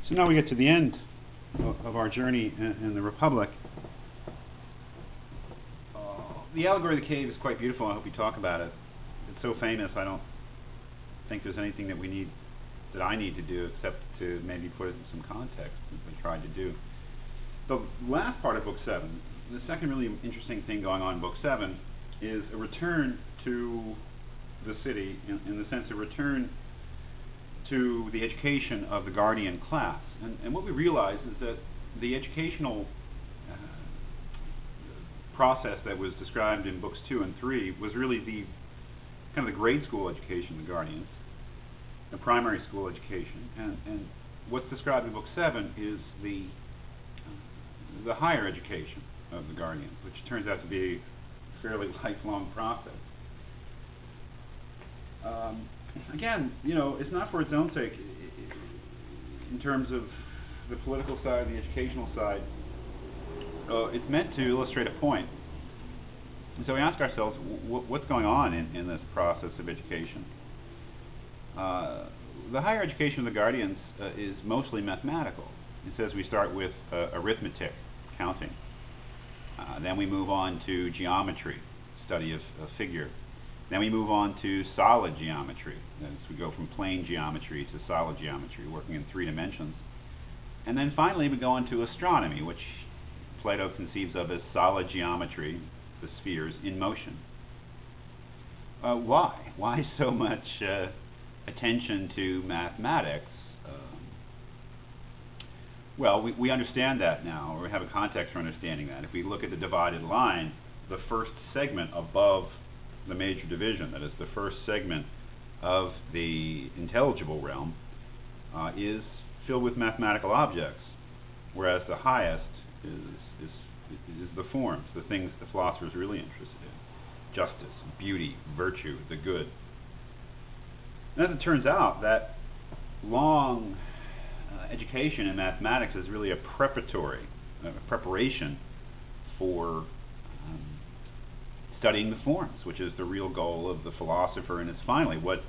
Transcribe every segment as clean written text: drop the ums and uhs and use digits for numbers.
So now we get to the end of our journey in the Republic. The allegory of the cave is quite beautiful. I hope you talk about it. It's so famous, I don't think there's anything that I need to do except to maybe put it in some context, which I tried to do. The last part of Book VII, the second really interesting thing going on in Book VII, is a return to the city, in the sense of return to the education of the guardian class. And what we realize is that the educational process that was described in Books 2 and 3 was really the kind of the grade school education of the guardians, the primary school education, and what's described in Book 7 is the higher education of the guardians, which turns out to be a fairly lifelong process. Again, it's not for its own sake in terms of the political side, the educational side. It's meant to illustrate a point. And so we ask ourselves, what's going on in this process of education? The higher education of the guardians is mostly mathematical. It says we start with arithmetic, counting. Then we move on to geometry, study of figure. Then we move on to solid geometry. As we go from plane geometry to solid geometry, working in 3 dimensions. And then finally we go on to astronomy, which Plato conceives of as solid geometry, the spheres in motion. Why? Why so much attention to mathematics? Well, we understand that now, or we have a context for understanding that. If we look at the divided line, the first segment above the major division, that is the first segment of the intelligible realm, is filled with mathematical objects, whereas the highest is the forms, the things the philosopher is really interested in: justice, beauty, virtue, the good. And as it turns out, that long education in mathematics is really a preparation for studying the forms, which is the real goal of the philosopher, and it's finally what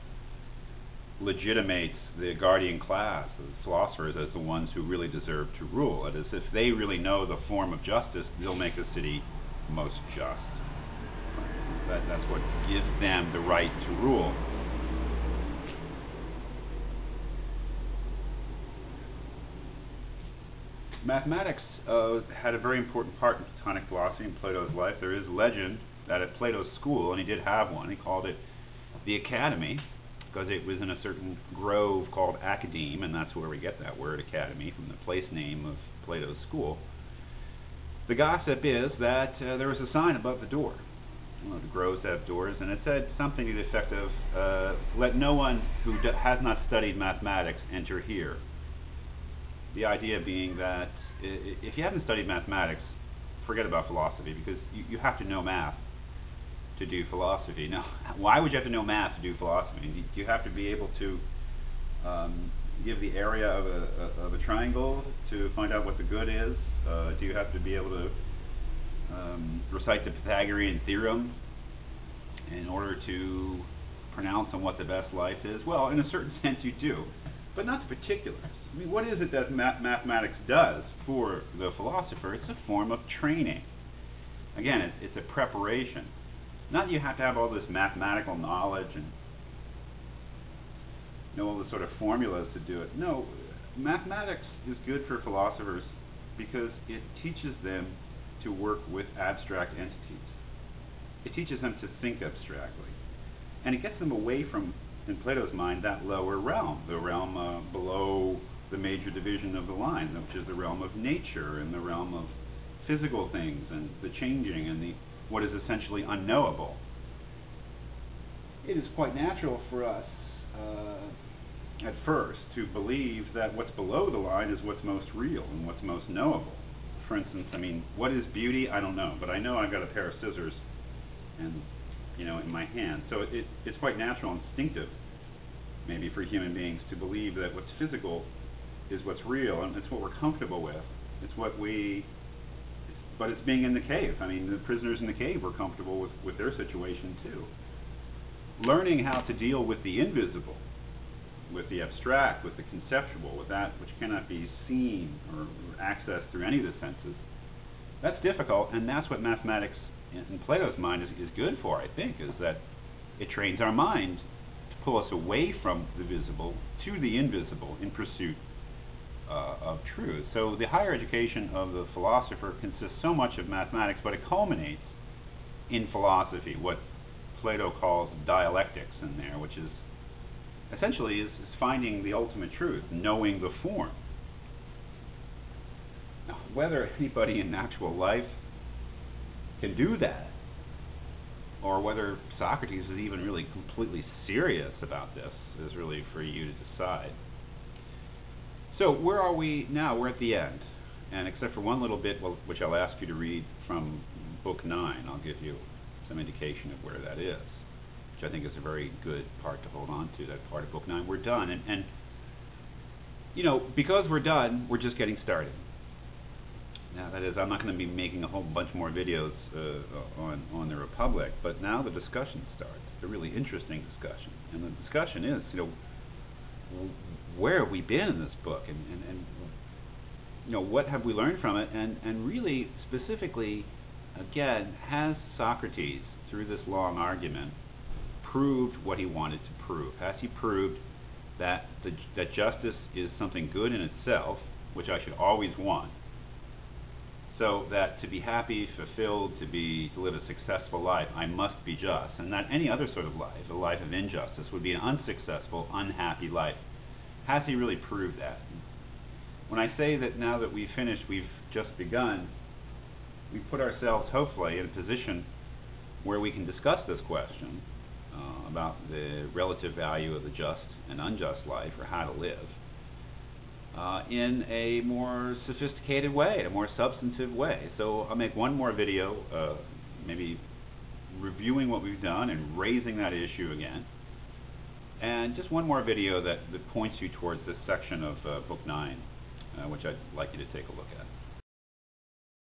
legitimates the guardian class of philosophers as the ones who really deserve to rule. It is if they really know the form of justice, they'll make the city most just. That's what gives them the right to rule. Mathematics had a very important part in Platonic philosophy in Plato's life. There is legend that at Plato's school, and he did have one, he called it the Academy, because it was in a certain grove called Academe, and that's where we get that word academy, from the place name of Plato's school. The gossip is that there was a sign above the door. The groves have doors, and it said something to the effect of, let no one who has not studied mathematics enter here. The idea being that if you haven't studied mathematics, forget about philosophy, because you have to know math to do philosophy. Now, why would you have to know math to do philosophy? Do you have to be able to give the area of a triangle to find out what the good is? Do you have to be able to recite the Pythagorean theorem in order to pronounce on what the best life is? Well, in a certain sense you do, but not the particulars. I mean, what is it that mathematics does for the philosopher? It's a form of training. Again, it's a preparation. Not that you have to have all this mathematical knowledge and know all the sort of formulas to do it. No, mathematics is good for philosophers because it teaches them to work with abstract entities. It teaches them to think abstractly. And it gets them away from, in Plato's mind, that lower realm, the realm below the major division of the line, which is the realm of nature and the realm of physical things and the changing and what is essentially unknowable. It is quite natural for us at first to believe that what's below the line is what's most real and what's most knowable. For instance, I mean, what is beauty? I don't know, but I know I've got a pair of scissors and in my hand. So it's quite natural, instinctive, maybe for human beings, to believe that what's physical is what's real, and it's what we're comfortable with. It's what but it's being in the cave. I mean, the prisoners in the cave were comfortable with their situation too. Learning how to deal with the invisible with the abstract, with the conceptual, with that which cannot be seen or accessed through any of the senses. That's difficult, and that's what mathematics in Plato's mind is good for, I think, is that it trains our mind to pull us away from the visible to the invisible in pursuit of truth. So the higher education of the philosopher consists so much of mathematics, but it culminates in philosophy, what Plato calls dialectics in there, which is essentially is finding the ultimate truth, knowing the form. Now, whether anybody in actual life can do that, or whether Socrates is even really completely serious about this, is really for you to decide. So where are we now? We're at the end, and except for one little bit, which I'll ask you to read from Book 9, I'll give you some indication of where that is, which I think is a very good part to hold on to, that part of Book 9. We're done, and you know, because we're done, we're just getting started. Now, that is, I'm not going to be making a whole bunch more videos on the Republic, but now the discussion starts, the really interesting discussion. And the discussion is, you know, where have we been in this book, and you know, what have we learned from it, and really, specifically, again, has Socrates, through this long argument, proved what he wanted to prove? Has he proved that that justice is something good in itself, which I should always want, so that to be happy, fulfilled, to live a successful life, I must be just, and that any other sort of life, a life of injustice, would be an unsuccessful, unhappy life? Has he really proved that? When I say that now that we've finished, we've just begun, we put ourselves, hopefully, in a position where we can discuss this question about the relative value of the just and unjust life, or how to live, in a more sophisticated way, a more substantive way. So I'll make one more video, maybe reviewing what we've done and raising that issue again, and just one more video that points you towards this section of Book 9, which I'd like you to take a look at.